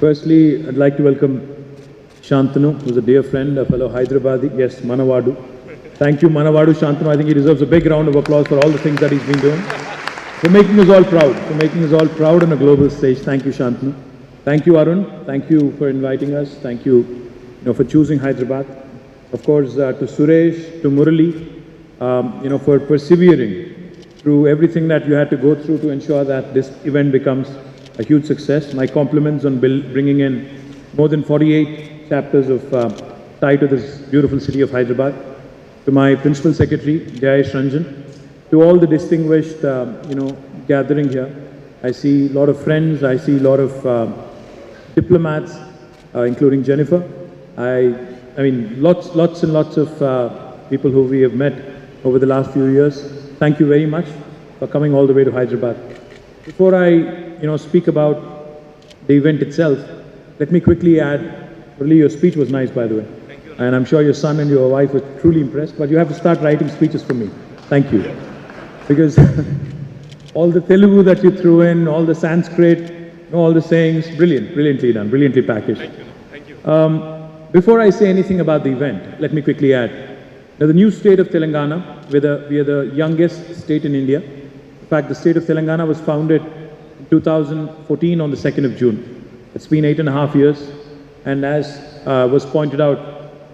Firstly, I'd like to welcome Shantanu, who's a dear friend, a fellow Hyderabadi. Yes, Manavadu. Thank you, Manavadu Shantanu. I think he deserves a big round of applause for all the things that he's been doing. For making us all proud. For making us all proud on a global stage. Thank you, Shantanu. Thank you, Arun. Thank you for inviting us. Thank you, for choosing Hyderabad. Of course, to Suresh, to Murali, for persevering through everything that you had to go through to ensure that this event becomes a huge success. My compliments on bringing in more than 48 chapters of tie to this beautiful city of Hyderabad. To my Principal Secretary, Jayesh Ranjan, to all the distinguished, gathering here. I see a lot of friends, I see a lot of diplomats, including Jennifer. I mean, lots and lots of people who we have met over the last few years. Thank you very much for coming all the way to Hyderabad. Before I, speak about the event itself, let me quickly add, really your speech was nice, by the way. Thank you. And I'm sure your son and your wife were truly impressed, but you have to start writing speeches for me. Thank you. Because all the Telugu that you threw in, all the Sanskrit, all the sayings, brilliantly done, brilliantly packaged. Thank you. Before I say anything about the event, let me quickly add, now the new state of Telangana, we are the youngest state in India. In fact, the state of Telangana was founded in 2014 on the 2nd of June. It's been 8.5 years, and as was pointed out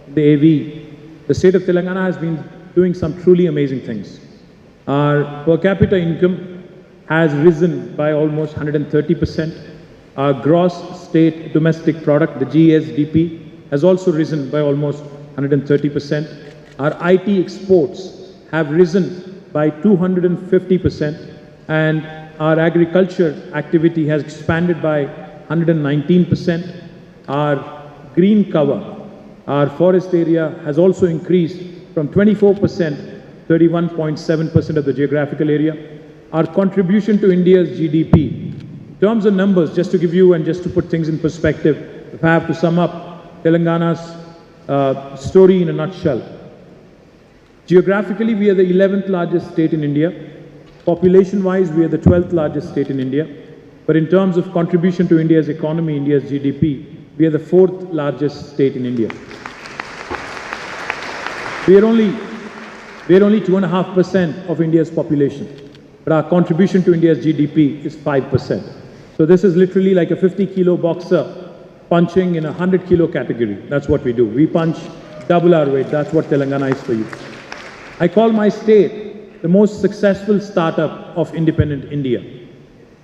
in the AV, the state of Telangana has been doing some truly amazing things. Our per capita income has risen by almost 130%. Our gross state domestic product, the GSDP, has also risen by almost 130%. Our IT exports have risen by 250%, and our agriculture activity has expanded by 119%. Our green cover, our forest area has also increased from 24%, 31.7% of the geographical area. Our contribution to India's GDP, in terms of numbers, just to give you and just to put things in perspective, if I have to sum up Telangana's story in a nutshell. Geographically, we are the 11th largest state in India. Population-wise, we are the 12th largest state in India. But in terms of contribution to India's economy, India's GDP, we are the 4th largest state in India. We are only 2.5% of India's population, but our contribution to India's GDP is 5%. So this is literally like a 50-kilo boxer punching in a 100-kilo category. That's what we do. We punch double our weight. That's what Telangana is for you. I call my state the most successful startup of independent India.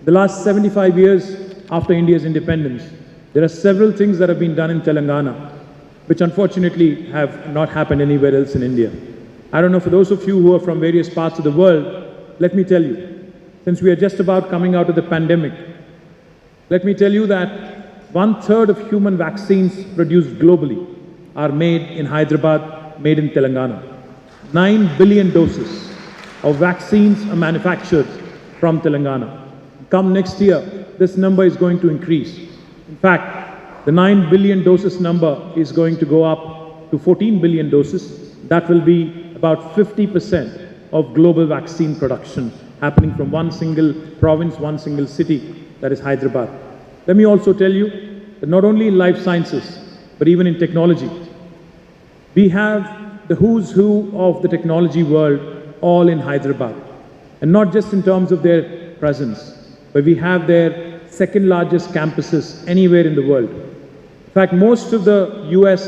The last 75 years after India's independence, there are several things that have been done in Telangana, which unfortunately have not happened anywhere else in India. I don't know, for those of you who are from various parts of the world, let me tell you, since we are just about coming out of the pandemic, let me tell you that 1/3 of human vaccines produced globally are made in Hyderabad, made in Telangana. 9 billion doses of vaccines are manufactured from Telangana. Come next year, this number is going to increase. In fact, the 9 billion doses number is going to go up to 14 billion doses. That will be about 50% of global vaccine production happening from one single province, one single city, that is Hyderabad. Let me also tell you that not only in life sciences, but even in technology, we have the who's who of the technology world all in Hyderabad. And not just in terms of their presence, but we have their second largest campuses anywhere in the world. In fact, most of the US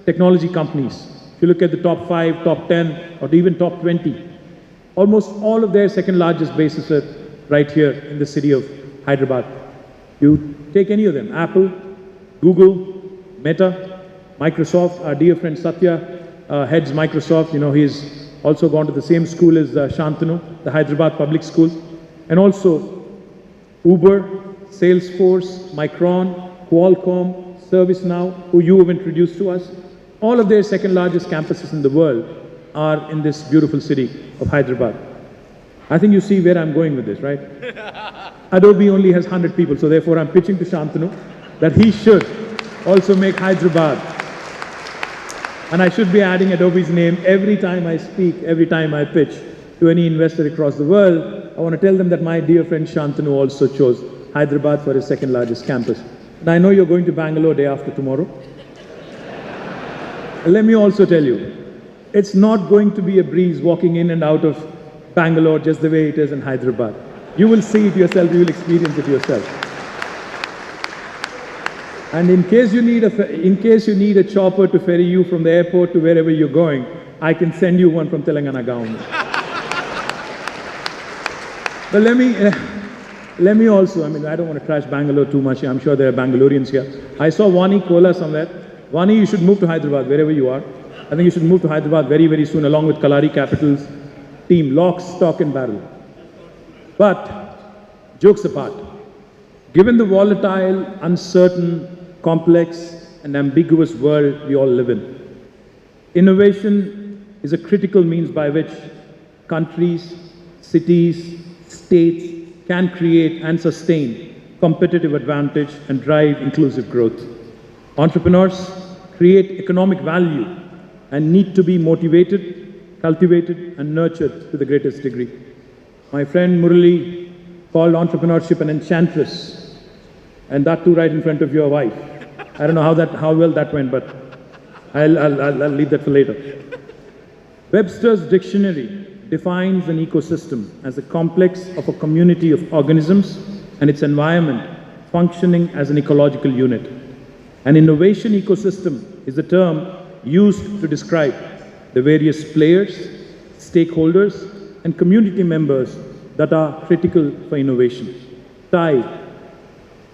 technology companies, if you look at the top 5, top 10, or even top 20, almost all of their second largest bases are right here in the city of Hyderabad. You take any of them, Apple, Google, Meta, Microsoft. Our dear friend Satya heads Microsoft. He's also gone to the same school as Shantanu, the Hyderabad Public School. And also Uber, Salesforce, Micron, Qualcomm, ServiceNow, who you have introduced to us. All of their second largest campuses in the world are in this beautiful city of Hyderabad. I think you see where I'm going with this, right? Adobe only has 100 people, so therefore I'm pitching to Shantanu that he should also make Hyderabad. And I should be adding Adobe's name every time I speak, every time I pitch to any investor across the world. I want to tell them that my dear friend Shantanu also chose Hyderabad for his second largest campus. And I know you're going to Bangalore day after tomorrow. Let me also tell you, it's not going to be a breeze walking in and out of Bangalore just the way it is in Hyderabad. You will see it yourself, you will experience it yourself. And in case you need a chopper to ferry you from the airport to wherever you're going, I can send you one from Telangana government. But let me also, I don't want to trash Bangalore too much. I'm sure there are Bangaloreans here. I saw Vani Kola somewhere. Vani, you should move to Hyderabad, wherever you are. I think you should move to Hyderabad very, very soon, along with Kalari Capital's team, lock, stock and barrel. But, jokes apart, given the volatile, uncertain, complex and ambiguous world we all live in, innovation is a critical means by which countries, cities, states can create and sustain competitive advantage and drive inclusive growth. Entrepreneurs create economic value and need to be motivated, cultivated and nurtured to the greatest degree. My friend Murali called entrepreneurship an enchantress, and that too right in front of your wife. I don't know how well that went, but I'll leave that for later. Webster's dictionary defines an ecosystem as a complex of a community of organisms and its environment functioning as an ecological unit. An innovation ecosystem is a term used to describe the various players, stakeholders, and community members that are critical for innovation. TIE,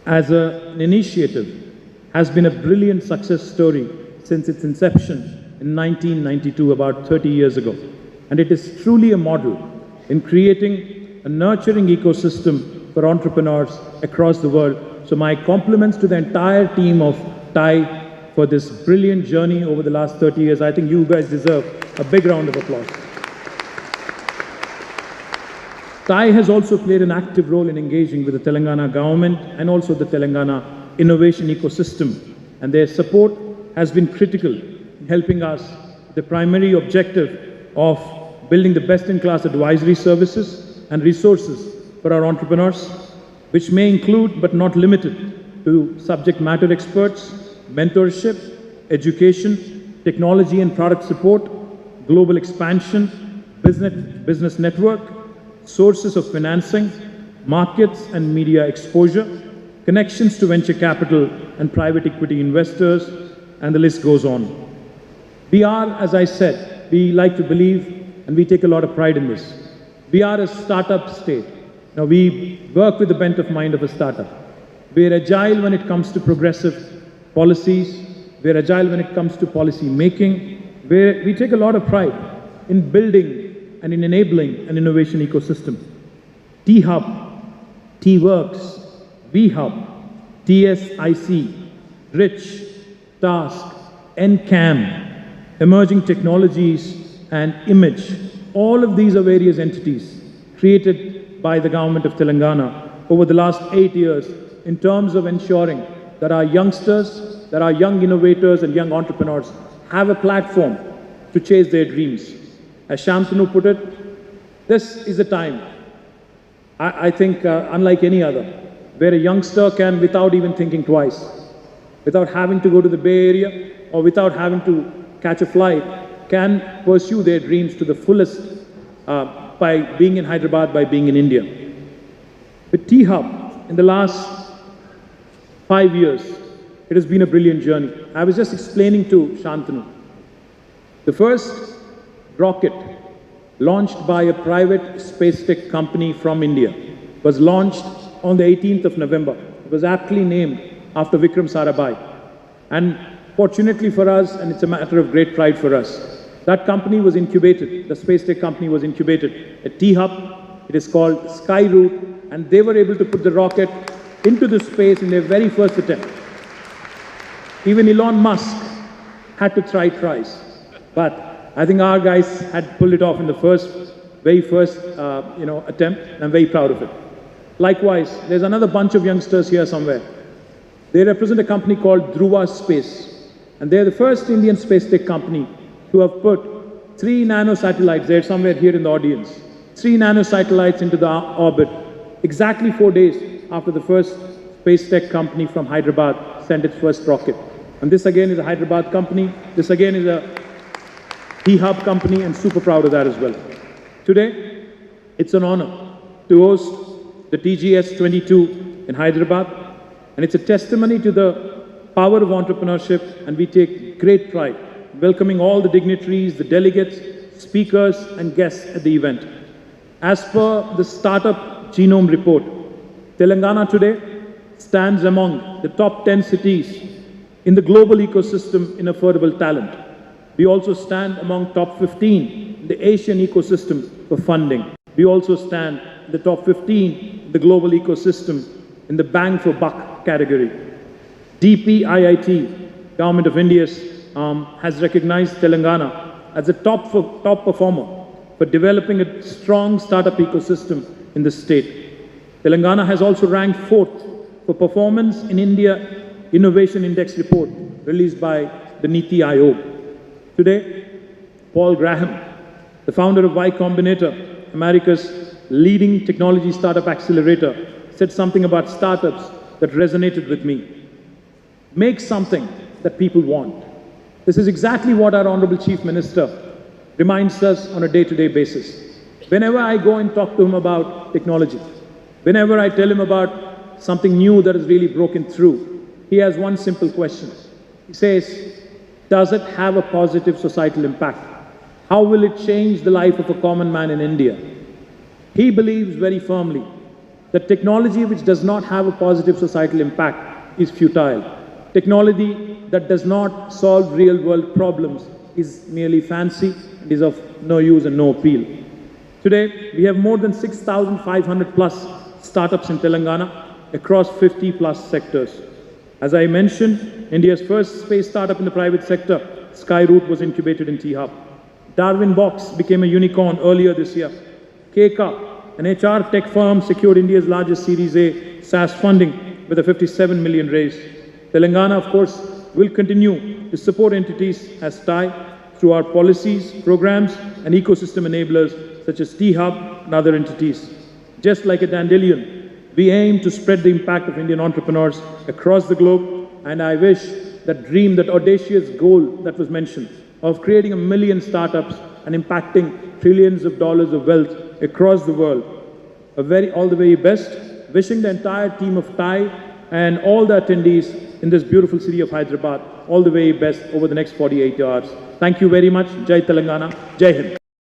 as an initiative, has been a brilliant success story since its inception in 1992, about 30 years ago. And it is truly a model in creating a nurturing ecosystem for entrepreneurs across the world. So my compliments to the entire team of TIE for this brilliant journey over the last 30 years. I think you guys deserve a big round of applause. TIE has also played an active role in engaging with the Telangana government and also the Telangana innovation ecosystem. And their support has been critical in helping us with the primary objective of building the best-in-class advisory services and resources for our entrepreneurs, which may include but not limited to subject matter experts, mentorship, education, technology and product support, global expansion, business network, sources of financing, markets and media exposure, connections to venture capital and private equity investors, and the list goes on. We are, as I said, we like to believe and we take a lot of pride in this. We are a startup state. Now we work with the bent of mind of a startup. We're agile when it comes to progressive policies. We're agile when it comes to policy making. We take a lot of pride in building and in enabling an innovation ecosystem. T-Hub, T-Works, V-Hub, TSIC, Rich, Task, NCAM, Emerging Technologies, and Image. All of these are various entities created by the government of Telangana over the last 8 years in terms of ensuring that our youngsters, that our young innovators and young entrepreneurs have a platform to chase their dreams. As Shantanu put it, this is a time, I think, unlike any other, where a youngster can, without even thinking twice, without having to go to the Bay Area or without having to catch a flight, can pursue their dreams to the fullest by being in Hyderabad, by being in India. With T-Hub, in the last 5 years, it has been a brilliant journey. I was just explaining to Shantanu. The first rocket launched by a private space tech company from India was launched on the 18th of November. It was aptly named after Vikram Sarabhai. And fortunately for us, and it's a matter of great pride for us, that company was incubated, the space tech company was incubated at T-Hub. It is called Skyroot, and they were able to put the rocket into the space in their very first attempt. Even Elon Musk had to try twice, but I think our guys had pulled it off in the very first attempt, and I'm very proud of it. Likewise, there's another bunch of youngsters here somewhere. They represent a company called Dhruva Space, and they're the first Indian space tech company to have put 3 nanosatellites, they're somewhere here in the audience, 3 nanosatellites into the orbit, exactly 4 days after the first space tech company from Hyderabad sent its first rocket. And this again is a Hyderabad company. This again is a T-Hub company, and super proud of that as well. Today, it's an honor to host the TGS 22 in Hyderabad, and it's a testimony to the power of entrepreneurship, and we take great pride welcoming all the dignitaries, the delegates, speakers, and guests at the event. As per the Startup Genome Report, Telangana today stands among the top 10 cities in the global ecosystem in affordable talent. We also stand among top 15 in the Asian ecosystem for funding. We also stand in the top 15 in the global ecosystem in the bang for buck category. DPIIT, Government of India, has recognized Telangana as a top performer for developing a strong startup ecosystem in the state. Telangana has also ranked 4th for performance in India Innovation Index report released by the Niti Aayog. Today, Paul Graham, the founder of Y Combinator, America's leading technology startup accelerator, said something about startups that resonated with me. Make something that people want. This is exactly what our Honorable Chief Minister reminds us on a day-to-day basis. Whenever I go and talk to him about technology, whenever I tell him about something new that has really broken through, he has one simple question. He says, does it have a positive societal impact? How will it change the life of a common man in India? He believes very firmly that technology which does not have a positive societal impact is futile. Technology that does not solve real-world problems is merely fancy and is of no use and no appeal. Today, we have more than 6,500 plus startups in Telangana across 50 plus sectors. As I mentioned, India's first space startup in the private sector, Skyroot, was incubated in T-Hub. Darwin Box became a unicorn earlier this year. KK, an HR tech firm, secured India's largest Series A SaaS funding with a 57 million raise. Telangana, of course, will continue to support entities as TIE through our policies, programs, and ecosystem enablers such as T-Hub and other entities. Just like a dandelion, we aim to spread the impact of Indian entrepreneurs across the globe, and I wish that dream, that audacious goal that was mentioned of creating 1 million startups and impacting trillions of dollars of wealth across the world. All the very best. Wishing the entire team of TIE and all the attendees in this beautiful city of Hyderabad all the very best over the next 48 hours. Thank you very much. Jai Telangana. Jai Hind.